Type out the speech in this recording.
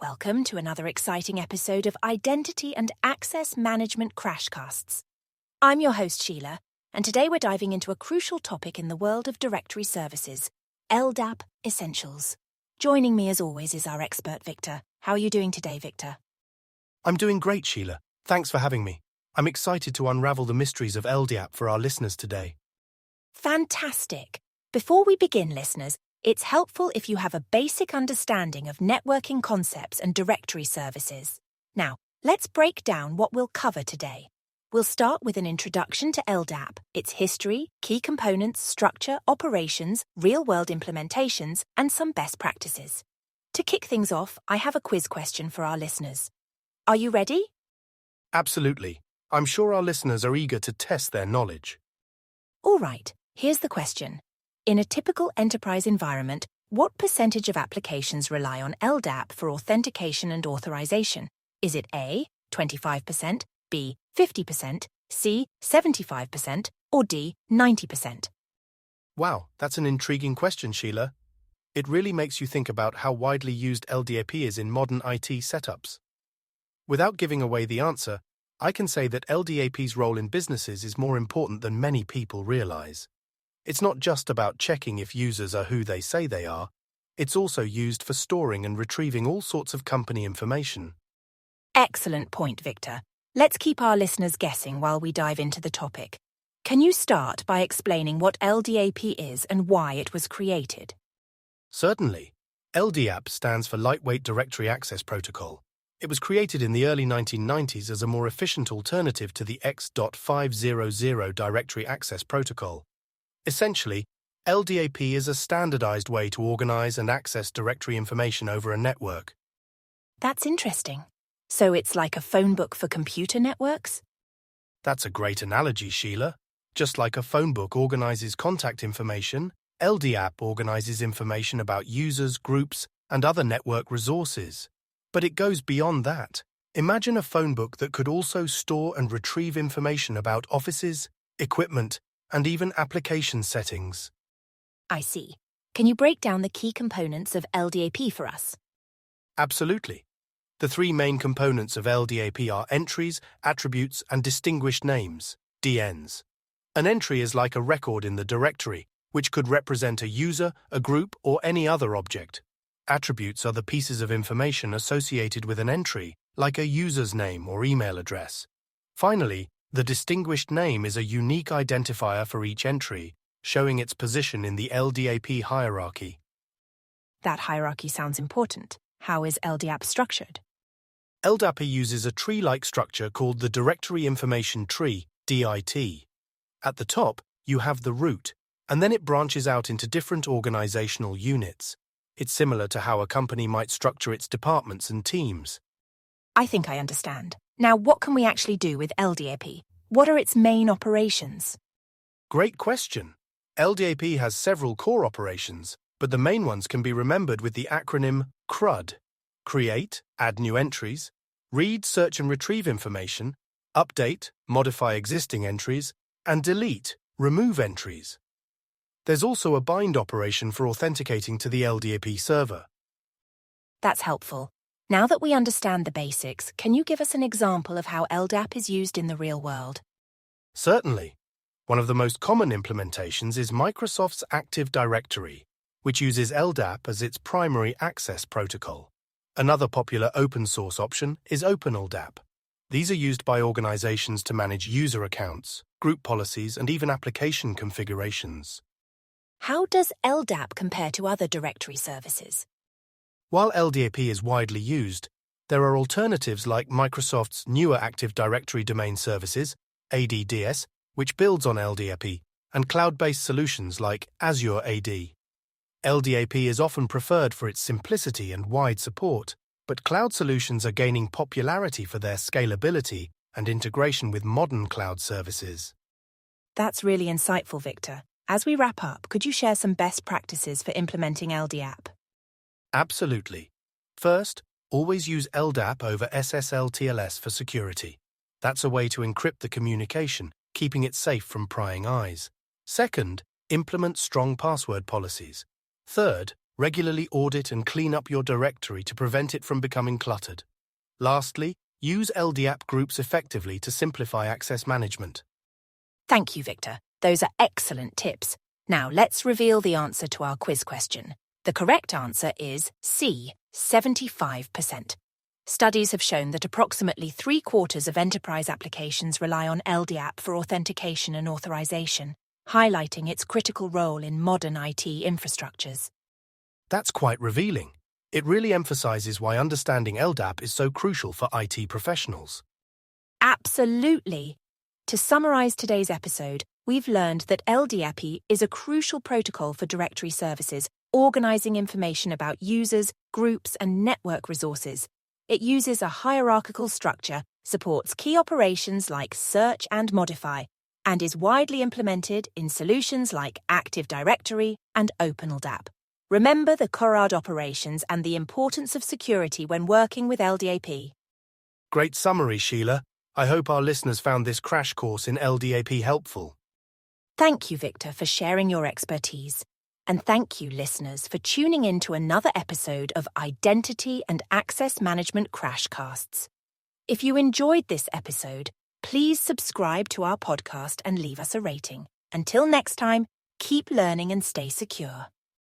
Welcome to another exciting episode of Identity and Access Management Crashcasts. I'm your host, Sheila, and today we're diving into a crucial topic in the world of directory services, LDAP Essentials. Joining me as always is our expert, Victor. How are you doing today, Victor? I'm doing great, Sheila. Thanks for having me. I'm excited to unravel the mysteries of LDAP for our listeners today. Fantastic! Before we begin, listeners, it's helpful if you have a basic understanding of networking concepts and directory services. Now, let's break down what we'll cover today. We'll start with an introduction to LDAP, its history, key components, structure, operations, real-world implementations, and some best practices. To kick things off, I have a quiz question for our listeners. Are you ready? Absolutely. I'm sure our listeners are eager to test their knowledge. All right, here's the question. In a typical enterprise environment, what percentage of applications rely on LDAP for authentication and authorization? Is it A, 25%, B, 50%, C, 75%, or D, 90%? Wow, that's an intriguing question, Sheila. It really makes you think about how widely used LDAP is in modern IT setups. Without giving away the answer, I can say that LDAP's role in businesses is more important than many people realize. It's not just about checking if users are who they say they are, it's also used for storing and retrieving all sorts of company information. Excellent point, Victor. Let's keep our listeners guessing while we dive into the topic. Can you start by explaining what LDAP is and why it was created? Certainly. LDAP stands for Lightweight Directory Access Protocol. It was created in the early 1990s as a more efficient alternative to the X.500 Directory Access Protocol. Essentially, LDAP is a standardized way to organize and access directory information over a network. That's interesting. So it's like a phone book for computer networks? That's a great analogy, Sheila. Just like a phone book organizes contact information, LDAP organizes information about users, groups, and other network resources. But it goes beyond that. Imagine a phone book that could also store and retrieve information about offices, equipment, and even application settings. I see. Can you break down the key components of LDAP for us? Absolutely. The three main components of LDAP are entries, attributes, and distinguished names, DNs. An entry is like a record in the directory, which could represent a user, a group, or any other object. Attributes are the pieces of information associated with an entry, like a user's name or email address. Finally, the distinguished name is a unique identifier for each entry, showing its position in the LDAP hierarchy. That hierarchy sounds important. How is LDAP structured? LDAP uses a tree-like structure called the Directory Information Tree, DIT. At the top, you have the root, and then it branches out into different organizational units. It's similar to how a company might structure its departments and teams. I think I understand. Now, what can we actually do with LDAP? What are its main operations? Great question. LDAP has several core operations, but the main ones can be remembered with the acronym CRUD. Create, add new entries, read, search and retrieve information, update, modify existing entries, and delete, remove entries. There's also a bind operation for authenticating to the LDAP server. That's helpful. Now that we understand the basics, can you give us an example of how LDAP is used in the real world? Certainly. One of the most common implementations is Microsoft's Active Directory, which uses LDAP as its primary access protocol. Another popular open-source option is OpenLDAP. These are used by organizations to manage user accounts, group policies, and even application configurations. How does LDAP compare to other directory services? While LDAP is widely used, there are alternatives like Microsoft's newer Active Directory Domain Services, ADDS, which builds on LDAP, and cloud-based solutions like Azure AD. LDAP is often preferred for its simplicity and wide support, but cloud solutions are gaining popularity for their scalability and integration with modern cloud services. That's really insightful, Victor. As we wrap up, could you share some best practices for implementing LDAP? Absolutely. First, always use LDAP over SSL/TLS for security. That's a way to encrypt the communication, keeping it safe from prying eyes. Second, implement strong password policies. Third, Regularly audit and clean up your directory to prevent it from becoming cluttered. Lastly, use LDAP groups effectively to simplify access management. Thank you, Victor. Those are excellent tips. Now let's reveal the answer to our quiz question. The correct answer is C, 75%. Studies have shown that approximately 3/4 of enterprise applications rely on LDAP for authentication and authorization, highlighting its critical role in modern IT infrastructures. That's quite revealing. It really emphasizes why understanding LDAP is so crucial for IT professionals. Absolutely. To summarize today's episode, we've learned that LDAP is a crucial protocol for directory services, organizing information about users, groups, and network resources. It uses a hierarchical structure, supports key operations like search and modify, and is widely implemented in solutions like Active Directory and OpenLDAP. Remember the CORAD operations and the importance of security when working with LDAP. Great summary, Sheila. I hope our listeners found this crash course in LDAP helpful. Thank you, Victor, for sharing your expertise. And thank you, listeners, for tuning in to another episode of Identity and Access Management Crashcasts. If you enjoyed this episode, please subscribe to our podcast and leave us a rating. Until next time, keep learning and stay secure.